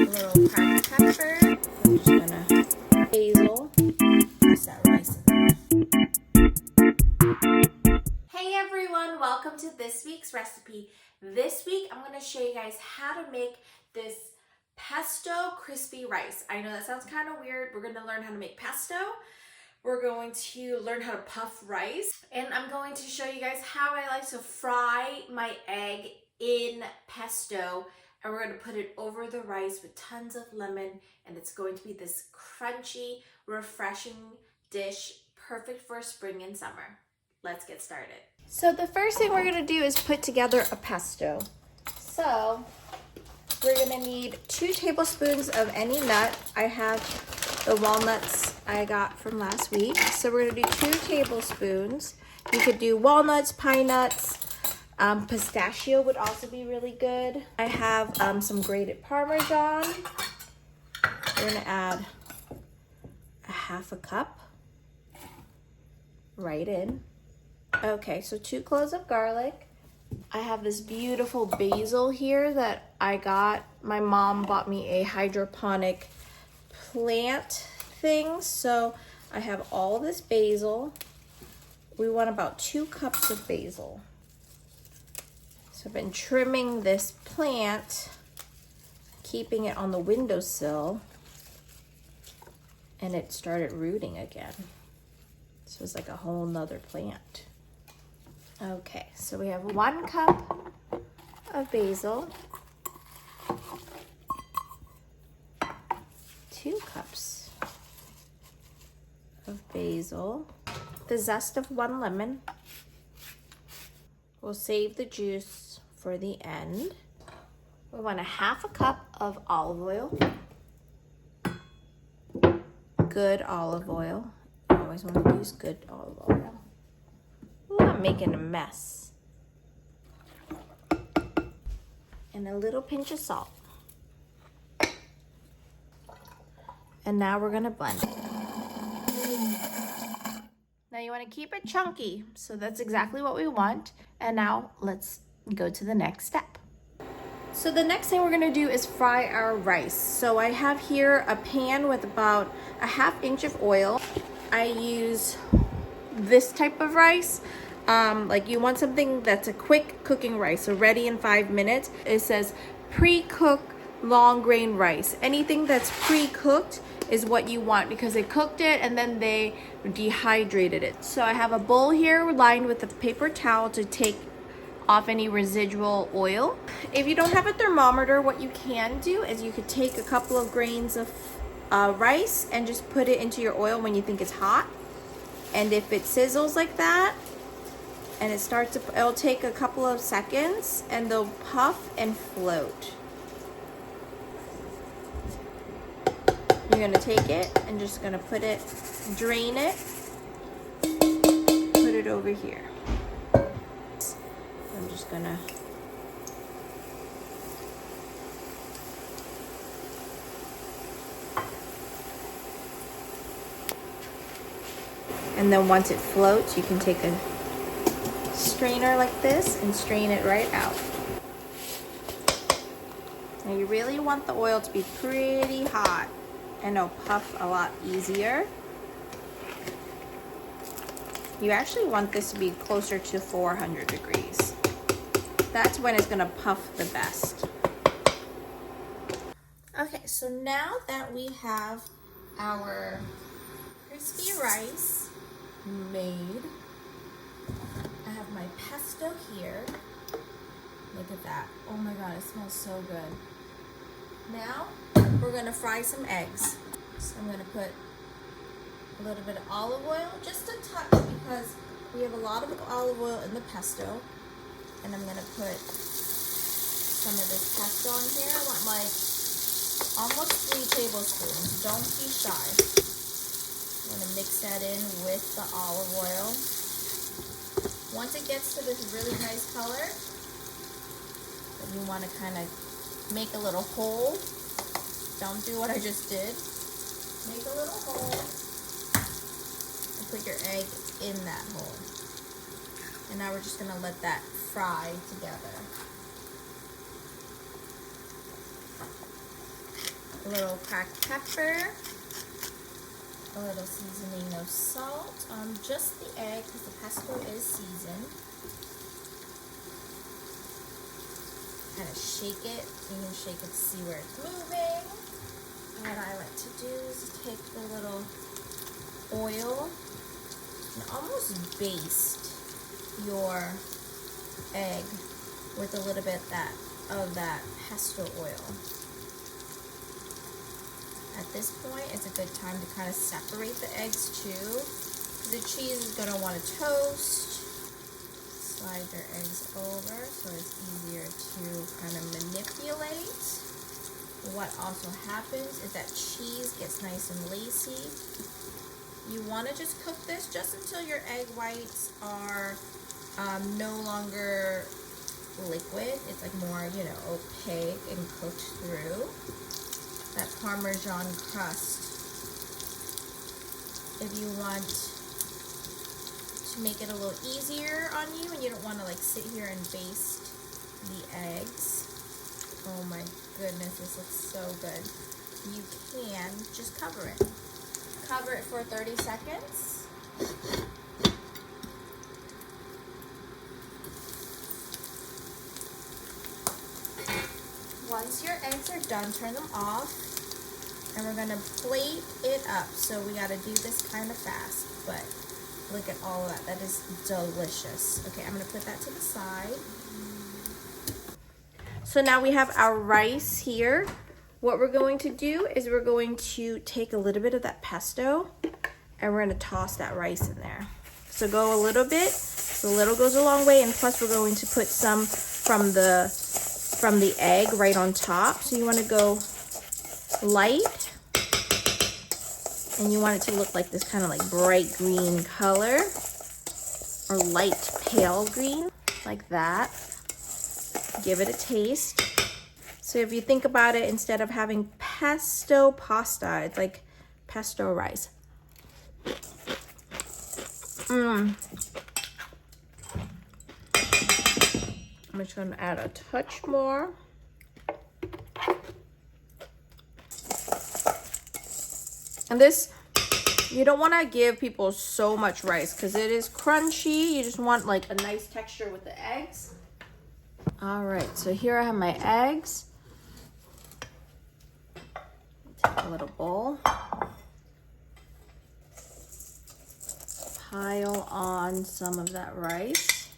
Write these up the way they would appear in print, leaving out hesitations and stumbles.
little cracked pepper. I'm just gonna basil. Press that rice in there. Hey everyone, welcome to this week's recipe. This week I'm gonna show you guys how to make this pesto crispy rice. I know that sounds kind of weird. We're gonna learn how to make pesto. We're going to learn how to puff rice, and I'm going to show you guys how I like to fry my egg in pesto, and we're going to put it over the rice with tons of lemon, and it's going to be this crunchy, refreshing dish, perfect for spring and summer. Let's get started. So the first thing we're going to do is put together a pesto. So we're going to need 2 tablespoons of any nut. I have the walnuts I got from last week. So we're gonna do 2 tablespoons. You could do walnuts, pine nuts, pistachio would also be really good. I have some grated Parmesan. We're gonna add a 1/2 cup right in. Okay, so 2 cloves of garlic. I have this beautiful basil here that I got. My mom bought me a hydroponic plant thing, so I have all this basil. We want about 2 cups of basil. So I've been trimming this plant, keeping it on the windowsill, and it started rooting again. So it's like a whole nother plant. Okay, so we have 1 cup of basil, 2 cups of basil, the zest of 1 lemon. We'll save the juice for the end. We want a 1/2 cup of olive oil, good olive oil. I always want to use good olive oil. Ooh, I'm making a mess. And a little pinch of salt. And now we're gonna blend it. Now you wanna keep it chunky, so that's exactly what we want. And now let's go to the next step. So the next thing we're gonna do is fry our rice. So I have here a pan with about a 1/2 inch of oil. I use this type of rice. Like you want something that's a quick cooking rice, so ready in 5 minutes. It says pre-cook long grain rice. Anything that's pre-cooked is what you want because they cooked it and then they dehydrated it. So I have a bowl here lined with a paper towel to take off any residual oil. If you don't have a thermometer, what you can do is you could take a couple of grains of rice and just put it into your oil when you think it's hot. And if it sizzles like that and it starts to, it'll take a couple of seconds and they'll puff and float. You're gonna take it and just gonna put it, drain it, put it over here. I'm just gonna and then once it floats, you can take a strainer like this and strain it right out. Now you really want the oil to be pretty hot, and it'll puff a lot easier. You actually want this to be closer to 400 degrees. That's when it's gonna puff the best. Okay, so now that we have our crispy rice made, I have my pesto here. Look at that. Oh my God, it smells so good. Now, we're gonna fry some eggs. So I'm gonna put a little bit of olive oil, just a touch because we have a lot of olive oil in the pesto. And I'm gonna put some of this pesto on here. I want like almost 3 tablespoons. Don't be shy. I'm gonna mix that in with the olive oil. Once it gets to this really nice color, then you wanna kinda make a little hole. Don't do what I just did. Make a little hole and put your egg in that hole. And now we're just gonna let that fry together. A little cracked pepper, a little seasoning of salt on just the egg because the pesto is seasoned. Kind of shake it. You can shake it to see where it's moving. And what I like to do is take the little oil and almost baste your egg with a little bit of that pesto oil. At this point, it's a good time to kind of separate the eggs too. The cheese is going to want to toast. Slide your eggs over so it's easier to kind of manipulate. What also happens is that cheese gets nice and lacy. You want to just cook this just until your egg whites are no longer liquid. It's like more, you know, opaque and cooked through. That Parmesan crust. If you want to make it a little easier on you and you don't want to like sit here and baste the eggs. Oh my goodness, this looks so good. You can just cover it. Cover it for 30 seconds. Once your eggs are done, turn them off. And we're gonna plate it up. So we gotta do this kind of fast, but look at all of that. That is delicious. Okay, I'm gonna put that to the side. So now we have our rice here. What we're going to do is we're going to take a little bit of that pesto and we're gonna toss that rice in there. So go a little bit, a little goes a long way, and plus we're going to put some from the egg right on top. So you wanna go light, and you want it to look like this kind of like bright green color or light pale green, like that. Give it a taste. So if you think about it, instead of having pesto pasta, it's like pesto rice. I'm just gonna add a touch more. And this, you don't want to give people so much rice because it is crunchy. You just want like a nice texture with the eggs. All right, so here I have my eggs. Take a little bowl. Pile on some of that rice,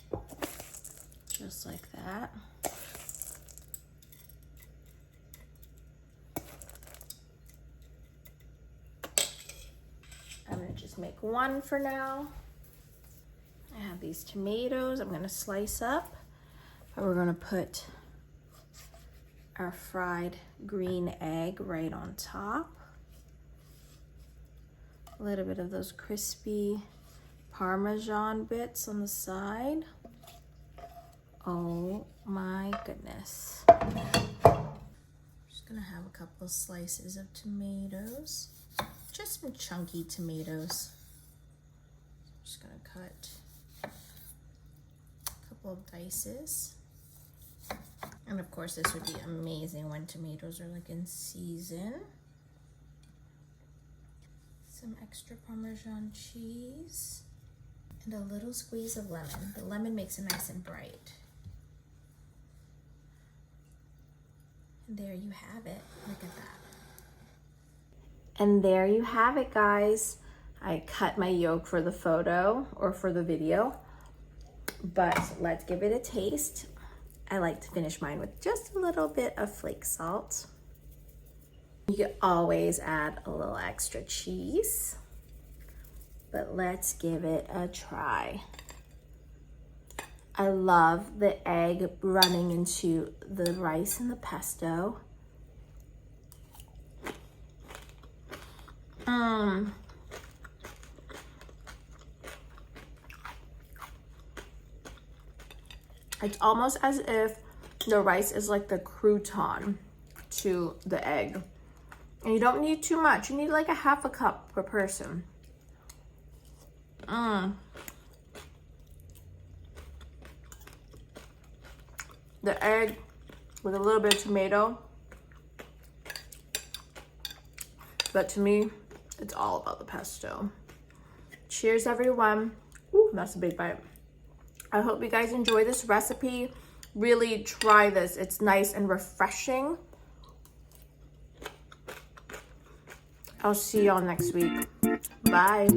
just like that. I'm gonna just make one for now. I have these tomatoes I'm gonna slice up, but we're gonna put our fried green egg right on top. A little bit of those crispy Parmesan bits on the side. Oh my goodness. Just gonna have a couple of slices of tomatoes. Just some chunky tomatoes. I'm just gonna cut a couple of dices. And of course this would be amazing when tomatoes are like in season. Some extra Parmesan cheese and a little squeeze of lemon. The lemon makes it nice and bright. And there you have it. Look at that. And there you have it, guys. I cut my yolk for the photo or for the video, but let's give it a taste. I like to finish mine with just a little bit of flake salt. You can always add a little extra cheese, but let's give it a try. I love the egg running into the rice and the pesto. It's almost as if the rice is like the crouton to the egg. And you don't need too much. You need like a half a cup per person. The egg with a little bit of tomato But to me, it's all about the pesto. Cheers, everyone. Ooh, that's a big bite. I hope you guys enjoy this recipe. Really try this. It's nice and refreshing. I'll see y'all next week. Bye.